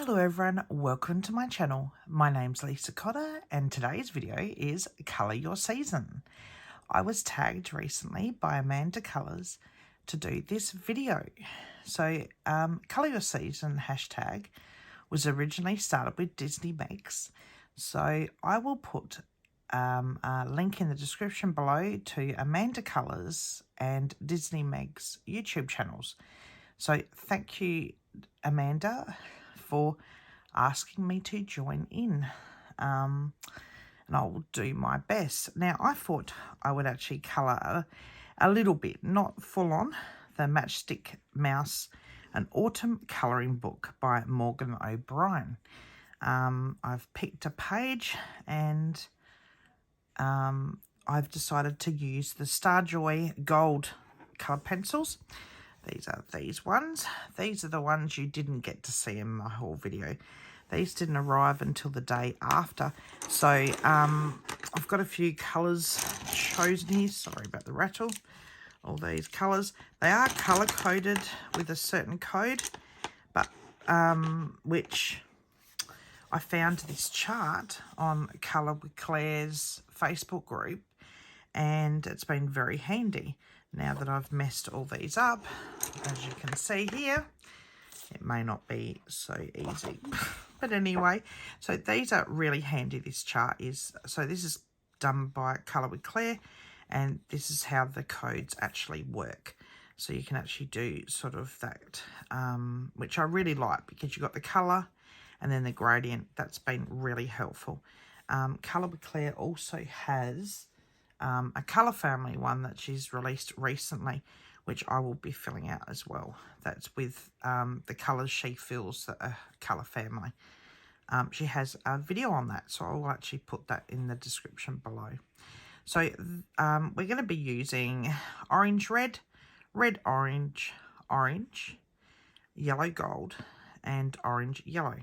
Hello everyone, welcome to my channel. My name's Lisa Cotter and today's video is Colour Your Season. I was tagged recently by Amanda Colours to do this video. So Colour Your Season hashtag was originally started with Disney Makes. So I will put a link in the description below to Amanda Colours and Disney Makes YouTube channels. So thank you, Amanda, for asking me to join in, and I'll do my best. Now, I thought I would actually colour a little bit, not full on, the Matchstick Mouse, an autumn colouring book by Morgan O'Brien. I've picked a page and I've decided to use the Starjoy Gold colour pencils. These are these ones. These are the ones you didn't get to see in my whole video. These didn't arrive until the day after. So I've got a few colours chosen here. Sorry about the rattle. All these colours. They are colour coded with a certain code, but which I found this chart on Colour with Claire's Facebook group, and it's been very handy. Now that I've messed all these up, as you can see here, it may not be so easy. But anyway, so these are really handy, this chart is. So this is done by Colour with Claire, and this is how the codes actually work. So you can actually do sort of that, which I really like because you've got the colour and then the gradient. That's been really helpful. Colour with Claire also has a colour family one that she's released recently, which I will be filling out as well. That's with the colours she feels that are colour family. She has a video on that, so I'll actually put that in the description below. So we're going to be using orange red, red orange, orange, yellow gold, and orange yellow.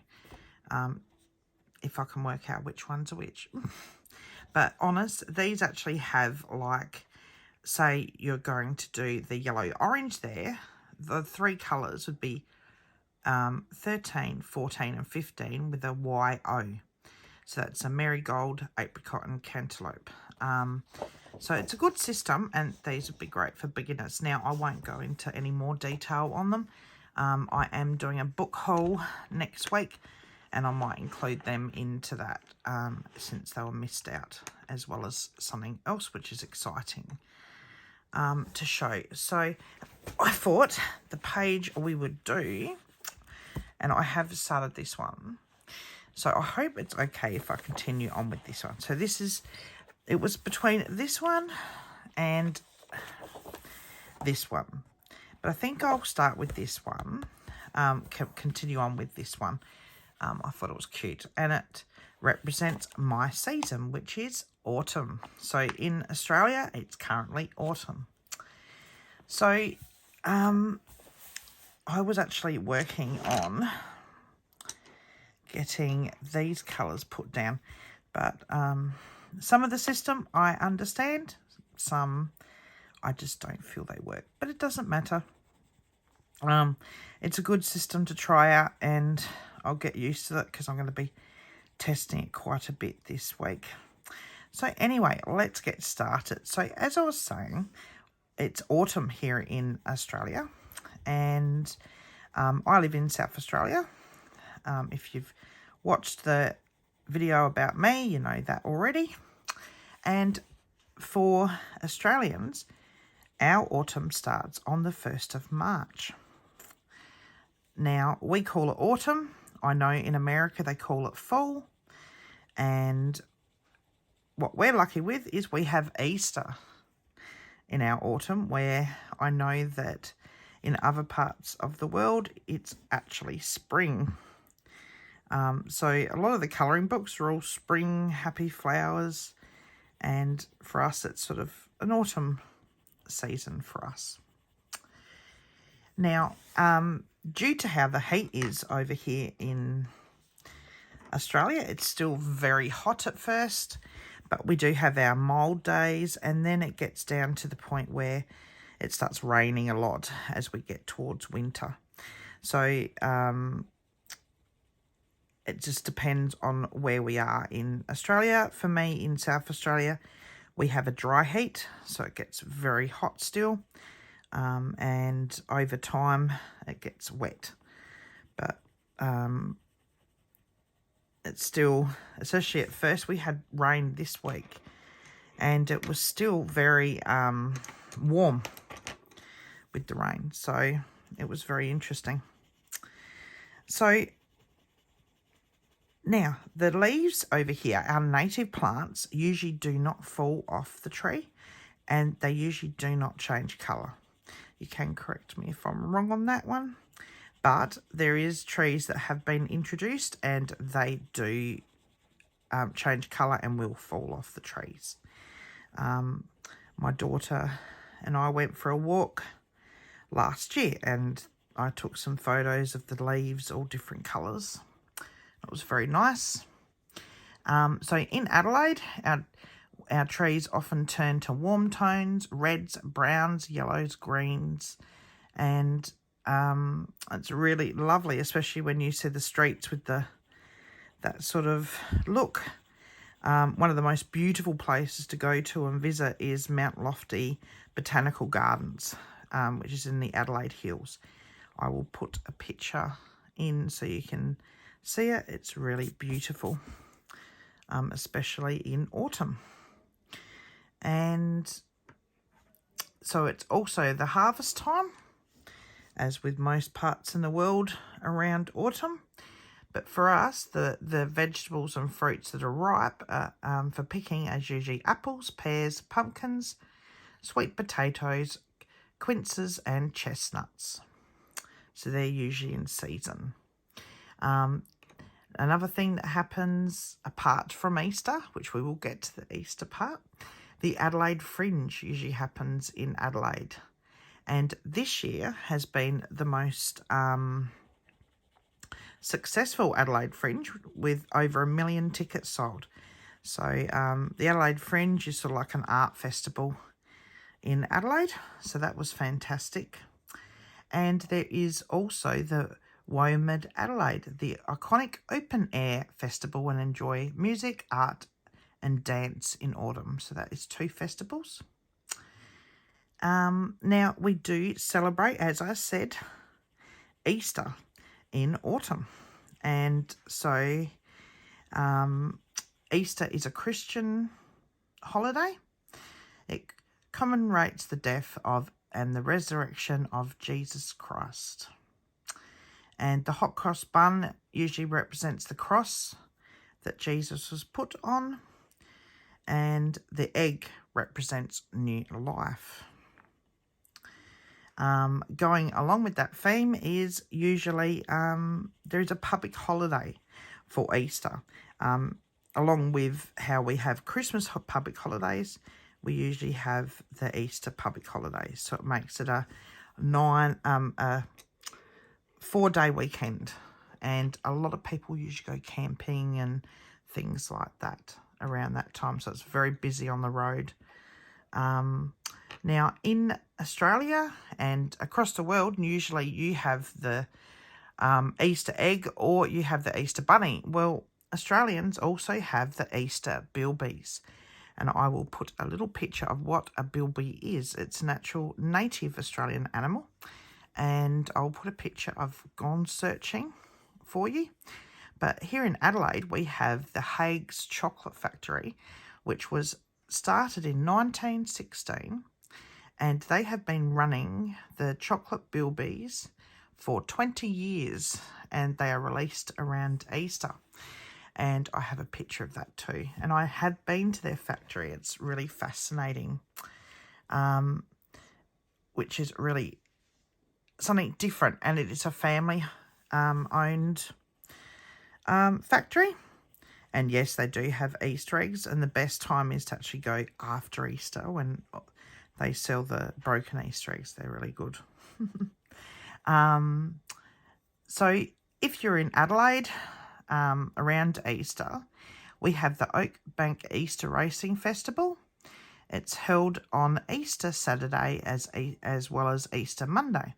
If I can work out which ones are which. But honest, these actually have, like, say you're going to do the yellow orange there, the three colours would be 13, 14 and 15 with a YO. So that's a marigold, apricot and cantaloupe. So it's a good system, and these would be great for beginners. Now, I won't go into any more detail on them. I am doing a book haul next week, and I might include them into that since they were missed out, as well as something else which is exciting to show. So I thought the page we would do, and I have started this one, so I hope it's okay if I continue on with this one. So this is, it was between this one and this one, but I think I'll start with this one, continue on with this one. I thought it was cute, and it represents my season, which is autumn. So in Australia, it's currently autumn. So I was actually working on getting these colours put down, but some of the system I understand, some I just don't feel they work, but it doesn't matter. It's a good system to try out, and I'll get used to it because I'm going to be testing it quite a bit this week. So anyway, let's get started. So as I was saying, it's autumn here in Australia, and I live in South Australia. If you've watched the video about me, you know that already. And for Australians, our autumn starts on the 1st of March. Now, we call it autumn. I know in America they call it fall. And what we're lucky with is we have Easter in our autumn, where I know that in other parts of the world it's actually spring. So a lot of the colouring books are all spring, happy flowers. And for us, it's sort of an autumn season for us. Now, due to how the heat is over here in Australia, it's still very hot at first, but we do have our mild days, and then it gets down to the point where it starts raining a lot as we get towards winter. So it just depends on where we are in Australia. For me, in South Australia, we have a dry heat, so it gets very hot still. And over time, it gets wet. But it's still, especially at first, we had rain this week. And it was still very warm with the rain. So it was very interesting. So now, the leaves over here, our native plants, usually do not fall off the tree, and they usually do not change colour. You can correct me if I'm wrong on that one, but there is trees that have been introduced and they do change colour and will fall off the trees. My daughter and I went for a walk last year and I took some photos of the leaves, all different colours. It was very nice. So in Adelaide, our trees often turn to warm tones, reds, browns, yellows, greens, and it's really lovely, especially when you see the streets with that sort of look. One of the most beautiful places to go to and visit is Mount Lofty Botanical Gardens, which is in the Adelaide Hills. I will put a picture in so you can see it. It's really beautiful, especially in autumn. And so it's also the harvest time, as with most parts in the world around autumn. But for us, the vegetables and fruits that are ripe for picking is usually apples, pears, pumpkins, sweet potatoes, quinces and chestnuts. So they're usually in season. Another thing that happens apart from Easter, which we will get to the Easter part, the Adelaide Fringe usually happens in Adelaide. And this year has been the most successful Adelaide Fringe with over 1 million tickets sold. So the Adelaide Fringe is sort of like an art festival in Adelaide. So that was fantastic. And there is also the WOMAD Adelaide, the iconic open-air festival, and enjoy music, art and dance in autumn. So that is 2 festivals. Now, we do celebrate, as I said, Easter in autumn. And so Easter is a Christian holiday. It commemorates the death of and the resurrection of Jesus Christ. And the hot cross bun usually represents the cross that Jesus was put on. And the egg represents new life. Going along with that theme is usually there is a public holiday for Easter. Along with how we have Christmas public holidays, we usually have the Easter public holidays. So it makes it a 4-day weekend. And a lot of people usually go camping and things like that around that time. So it's very busy on the road. Now, in Australia and across the world, usually you have the Easter egg or you have the Easter bunny. Well, Australians also have the Easter bilbies. And I will put a little picture of what a bilby is. It's an actual native Australian animal. And I'll put a picture of Gone Searching for you. But here in Adelaide, we have the Hague's Chocolate Factory, which was started in 1916. And they have been running the chocolate bilbies for 20 years. And they are released around Easter. And I have a picture of that too. And I had been to their factory. It's really fascinating, which is really something different. And it is a family owned factory. And yes, they do have Easter eggs. And the best time is to actually go after Easter when they sell the broken Easter eggs. They're really good. So if you're in Adelaide, around Easter, we have the Oak Bank Easter Racing Festival. It's held on Easter Saturday as well as Easter Monday.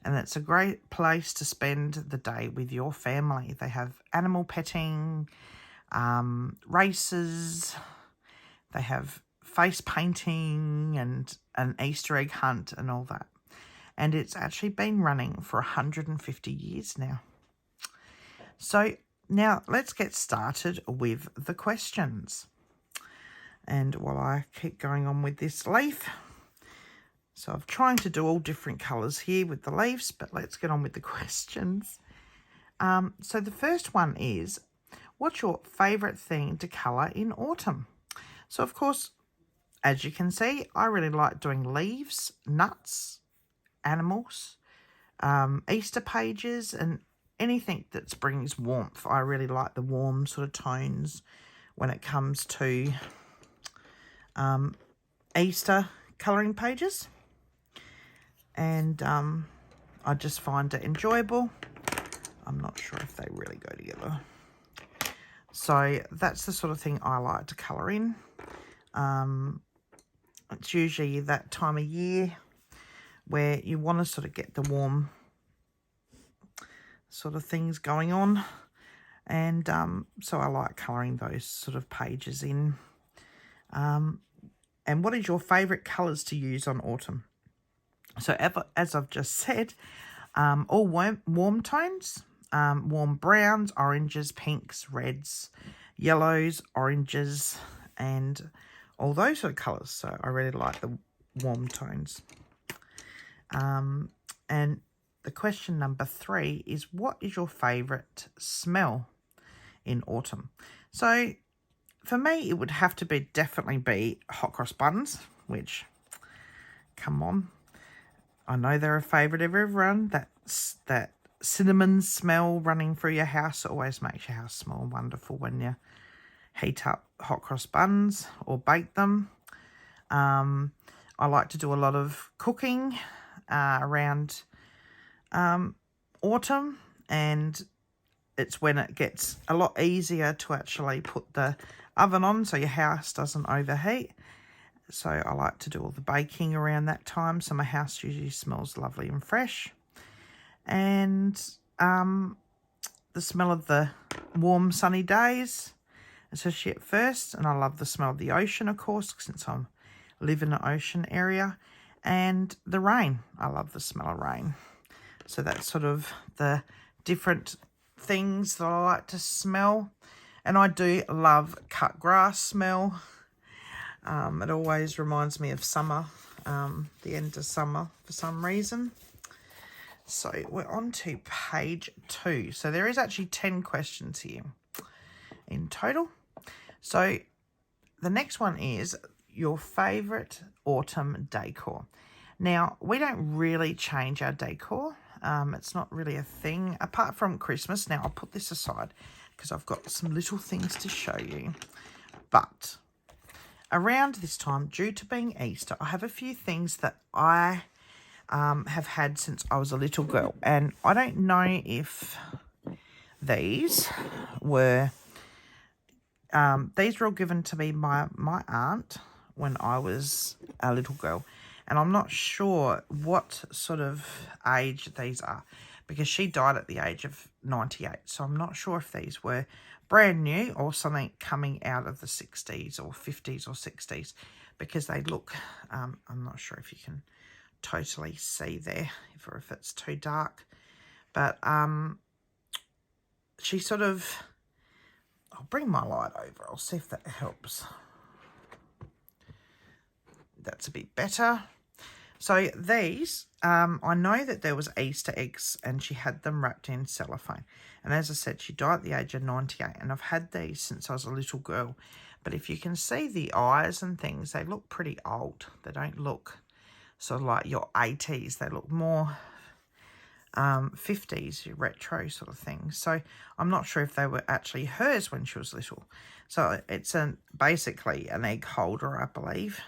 And it's a great place to spend the day with your family. They have animal petting, races, they have face painting and an Easter egg hunt and all that. And it's actually been running for 150 years now. So now let's get started with the questions. And while I keep going on with this leaf, so I'm trying to do all different colours here with the leaves, but let's get on with the questions. So the first one is, what's your favourite thing to colour in autumn? So of course, as you can see, I really like doing leaves, nuts, animals, Easter pages, and anything that brings warmth. I really like the warm sort of tones when it comes to Easter colouring pages. And I just find it enjoyable. I'm not sure if they really go together. So that's the sort of thing I like to colour in. It's usually that time of year where you want to sort of get the warm sort of things going on. And so I like colouring those sort of pages in. And what is your favourite colours to use on autumn? So as I've just said, all warm tones, warm browns, oranges, pinks, reds, yellows, oranges, and all those sort of colours. So I really like the warm tones. And the question number 3 is, what is your favourite smell in autumn? So for me, it would have to be definitely be hot cross buns, which, come on, I know they're a favourite of everyone. That cinnamon smell running through your house always makes your house smell wonderful when you heat up hot cross buns or bake them. I like to do a lot of cooking around autumn, and it's when it gets a lot easier to actually put the oven on so your house doesn't overheat. So I like to do all the baking around that time, so my house usually smells lovely and fresh. And the smell of the warm sunny days, especially at first, and I love the smell of the ocean, of course, since I live in an ocean area. And the rain, I love the smell of rain. So that's sort of the different things that I like to smell. And I do love cut grass smell. It always reminds me of summer, the end of summer for some reason. So we're on to page 2. So there is actually 10 questions here in total. So the next one is your favourite autumn decor. Now, we don't really change our decor. It's not really a thing apart from Christmas. Now, I'll put this aside because I've got some little things to show you. But around this time, due to being Easter, I have a few things that I have had since I was a little girl. And I don't know if these were all given to me by my aunt when I was a little girl. And I'm not sure what sort of age these are because she died at the age of 98. So I'm not sure if these were brand new or something coming out of the 60s or 50s or 60s because they look, I'm not sure if you can totally see there or if it's too dark. But she sort of, I'll bring my light over. I'll see if that helps. That's a bit better. So these, I know that there was Easter eggs and she had them wrapped in cellophane. And as I said, she died at the age of 98. And I've had these since I was a little girl. But if you can see the eyes and things, they look pretty old. They don't look sort of like your 80s. They look more 50s, your retro sort of thing. So I'm not sure if they were actually hers when she was little. So it's basically an egg holder, I believe.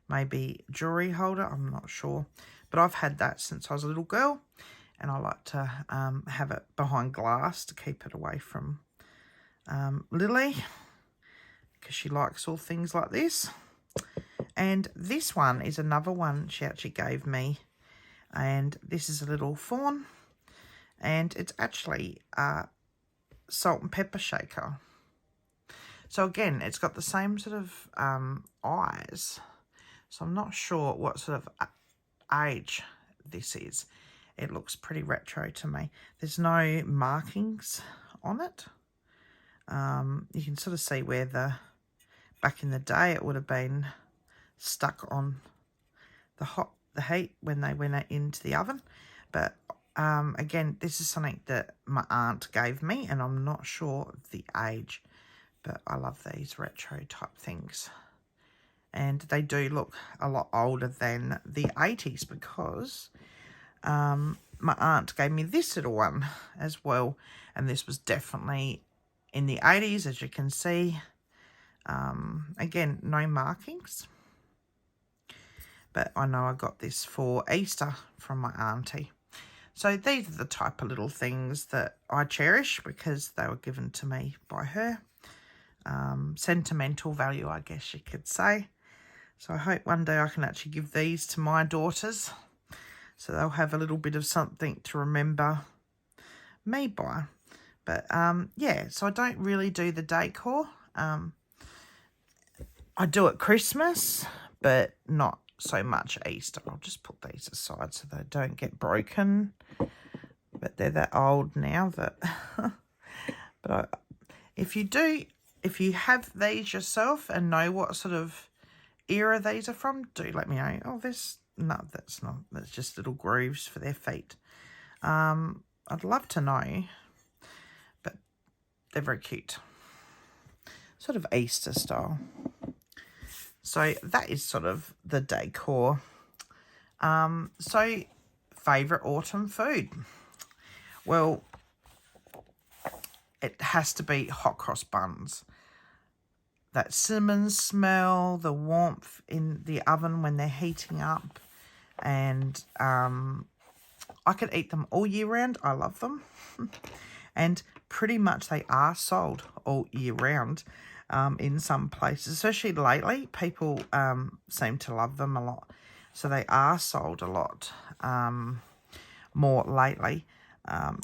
Maybe jewelry holder, I'm not sure. But I've had that since I was a little girl. And I like to have it behind glass to keep it away from Lily. Because she likes all things like this. And this one is another one she actually gave me And this is a little fawn, and it's actually a salt and pepper shaker. So again, it's got the same sort of eyes. So I'm not sure what sort of age this is. It looks pretty retro to me. There's no markings on it. You can sort of see where back in the day it would have been stuck on the heat when they went into the oven. But again, this is something that my aunt gave me, and I'm not sure of the age, but I love these retro type things. And they do look a lot older than the 80s, because my aunt gave me this little one as well, and this was definitely in the 80s, as you can see. Again, no markings, but I know I got this for Easter from my auntie. So these are the type of little things that I cherish because they were given to me by her. Sentimental value, I guess you could say. So I hope one day I can actually give these to my daughters, so they'll have a little bit of something to remember me by. But yeah, so I don't really do the decor. I do at Christmas, but not so much Easter. I'll just put these aside so they don't get broken. But they're that old now that... but if you have these yourself and know what sort of era these are from, do let me know. Oh, no, that's not. That's just little grooves for their feet. I'd love to know, but they're very cute. Sort of Easter style. So that is sort of the decor. So favourite autumn food. Well, it has to be hot cross buns. That cinnamon smell, the warmth in the oven when they're heating up. And I could eat them all year round. I love them. And pretty much they are sold all year round in some places. Especially lately, people seem to love them a lot. So they are sold a lot more lately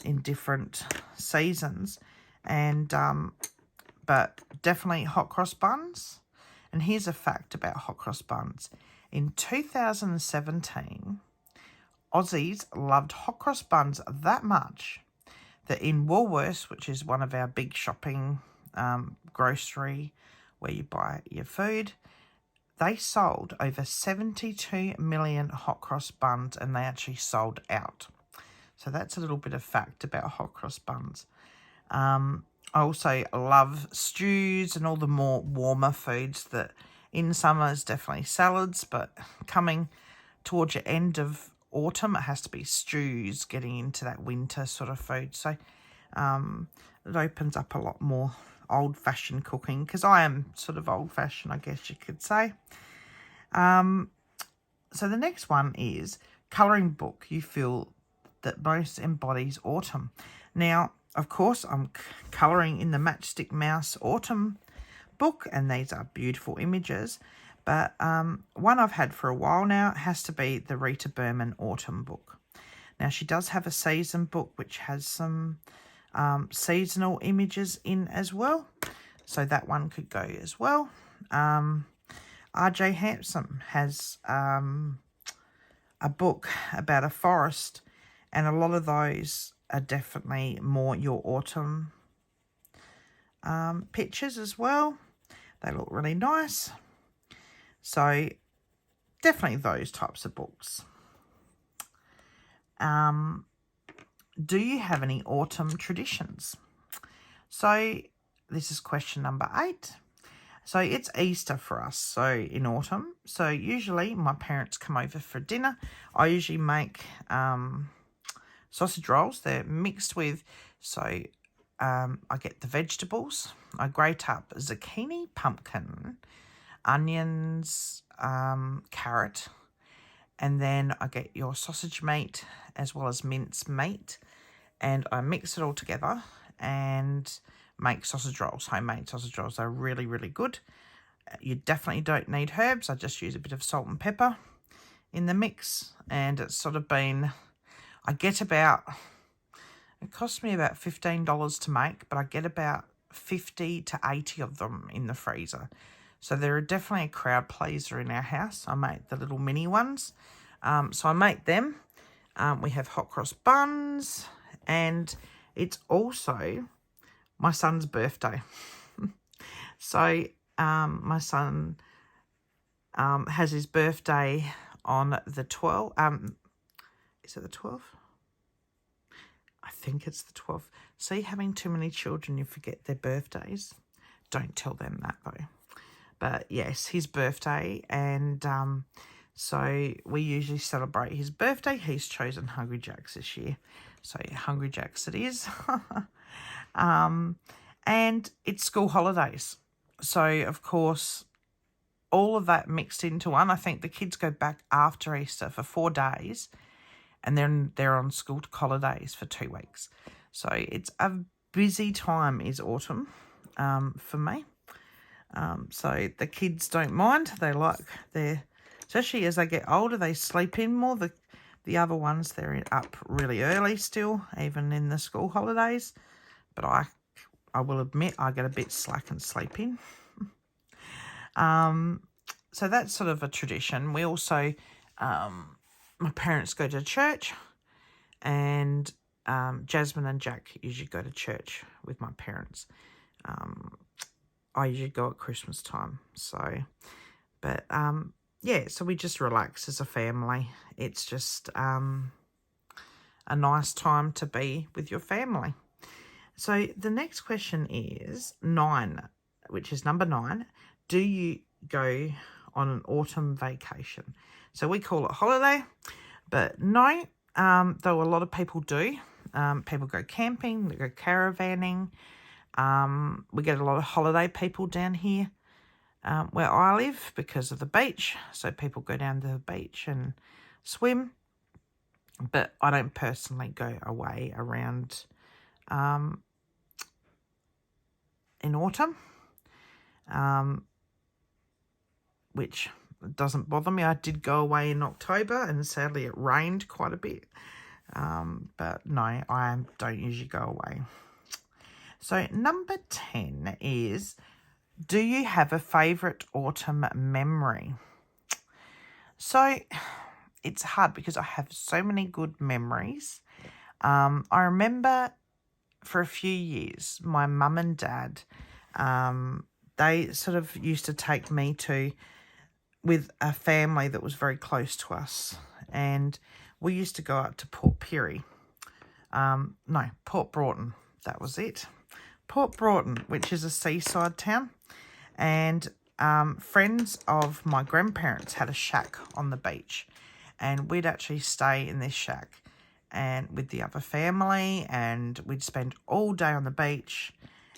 in different seasons. And but definitely hot cross buns. And here's a fact about hot cross buns. In 2017, Aussies loved hot cross buns that much that in Woolworths, which is one of our big shopping grocery where you buy your food, they sold over 72 million hot cross buns, and they actually sold out. So that's a little bit of fact about hot cross buns. I also love stews and all the more warmer foods that in summer is definitely salads, but coming towards your end of autumn, it has to be stews, getting into that winter sort of food. So it opens up a lot more old-fashioned cooking, because I am sort of old-fashioned, I guess you could say. So the next one is colouring book you feel that most embodies autumn. Now, of course, I'm colouring in the Matchstick Mouse Autumn book, and these are beautiful images. But one I've had for a while now has to be the Rita Berman Autumn book. Now, she does have a season book which has some seasonal images in as well. So that one could go as well. R.J. Hampson has a book about a forest, and a lot of those are definitely more your autumn pictures as well. They look really nice. So definitely those types of books. Do you have any autumn traditions? So this is question number 8. So it's Easter for us, so in autumn. So usually my parents come over for dinner. I usually make sausage rolls. They're mixed with, so I get the vegetables. I grate up zucchini, pumpkin, onions, carrot, and then I get your sausage meat as well as mince meat, and I mix it all together and make sausage rolls, homemade sausage rolls. They're really, really good. You definitely don't need herbs. I just use a bit of salt and pepper, in the mix, and it's sort of been, I get about, it cost me about $15 to make, but I get about 50 to 80 of them in the freezer. So they're definitely a crowd pleaser in our house. I make the little mini ones. So I make them. We have hot cross buns, and it's also my son's birthday. So my son has his birthday on the 12th. Is it the 12th? I think it's the 12th. See, having too many children, you forget their birthdays. Don't tell them that, though. But, yes, his birthday. And so we usually celebrate his birthday. He's chosen Hungry Jack's this year. So, Hungry Jack's it is. And it's school holidays. So, of course, all of that mixed into one. I think the kids go back after Easter for 4 days, and then they're on school holidays for 2 weeks. So it's a busy time is autumn for me. So the kids don't mind. They like especially as they get older, they sleep in more. The other ones, they're up really early still, even in the school holidays. But I will admit I get a bit slack and sleep in. So that's sort of a tradition. We also, my parents go to church, and Jasmine and Jack usually go to church with my parents. I usually go at Christmas time. So, but yeah, so we just relax as a family. It's just a nice time to be with your family. So the next question is 9, which is number 9. Do you go on an autumn vacation? So we call it holiday, but no, though a lot of people do. People go camping, they go caravanning. We get a lot of holiday people down here where I live because of the beach. So people go down to the beach and swim. But I don't personally go away around in autumn, which doesn't bother me. I did go away in October, and sadly it rained quite a bit. But no, I don't usually go away. So number 10 is, do you have a favourite autumn memory? So it's hard because I have so many good memories. I remember for a few years, my mum and dad, they sort of used to take me with a family that was very close to us. And we used to go out to Port Pirie. Port Broughton. That was it. Port Broughton, which is a seaside town. And friends of my grandparents had a shack on the beach. And we'd actually stay in this shack and with the other family, and we'd spend all day on the beach,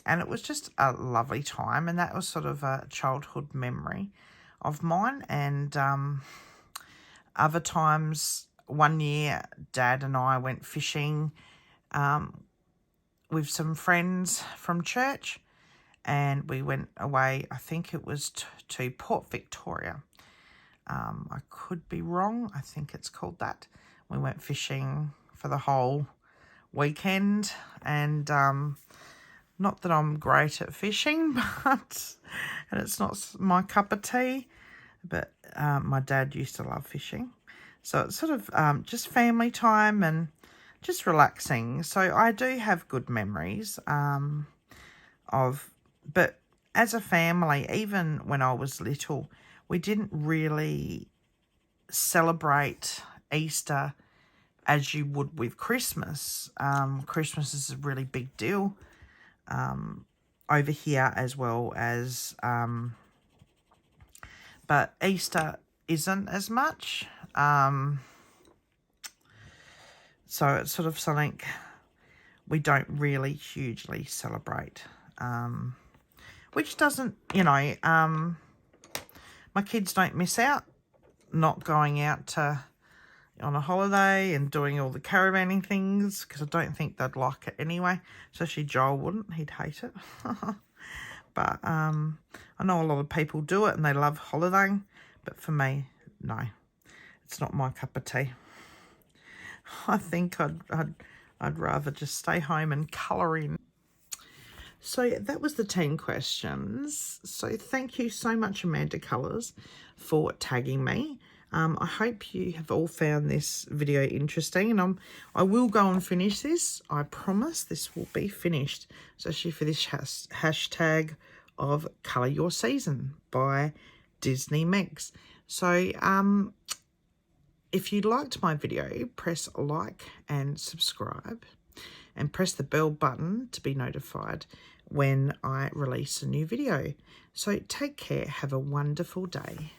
and it was just a lovely time. And that was sort of a childhood memory of mine. And other times, one year Dad and I went fishing with some friends from church, and we went away, I think it was to Port Victoria. I could be wrong, I think it's called that. We went fishing for the whole weekend, and not that I'm great at fishing, and it's not my cup of tea, but my dad used to love fishing. So it's sort of just family time and just relaxing. So I do have good memories but as a family, even when I was little, we didn't really celebrate Easter as you would with Christmas. Christmas is a really big deal over here, as well as, but Easter isn't as much. So it's sort of something we don't really hugely celebrate, which doesn't, my kids don't miss out not going out on a holiday and doing all the caravanning things, because I don't think they'd like it anyway. Especially Joel wouldn't. He'd hate it. But I know a lot of people do it and they love holidaying. But for me, no. It's not my cup of tea. I think I'd rather just stay home and colour in. So that was the 10 questions. So thank you so much, Amanda Colours, for tagging me. I hope you have all found this video interesting, and I will go and finish this. I promise this will be finished, especially for this hashtag of Colour Your Season by Disney Megs. So if you liked my video, press like and subscribe, and press the bell button to be notified when I release a new video. So take care. Have a wonderful day.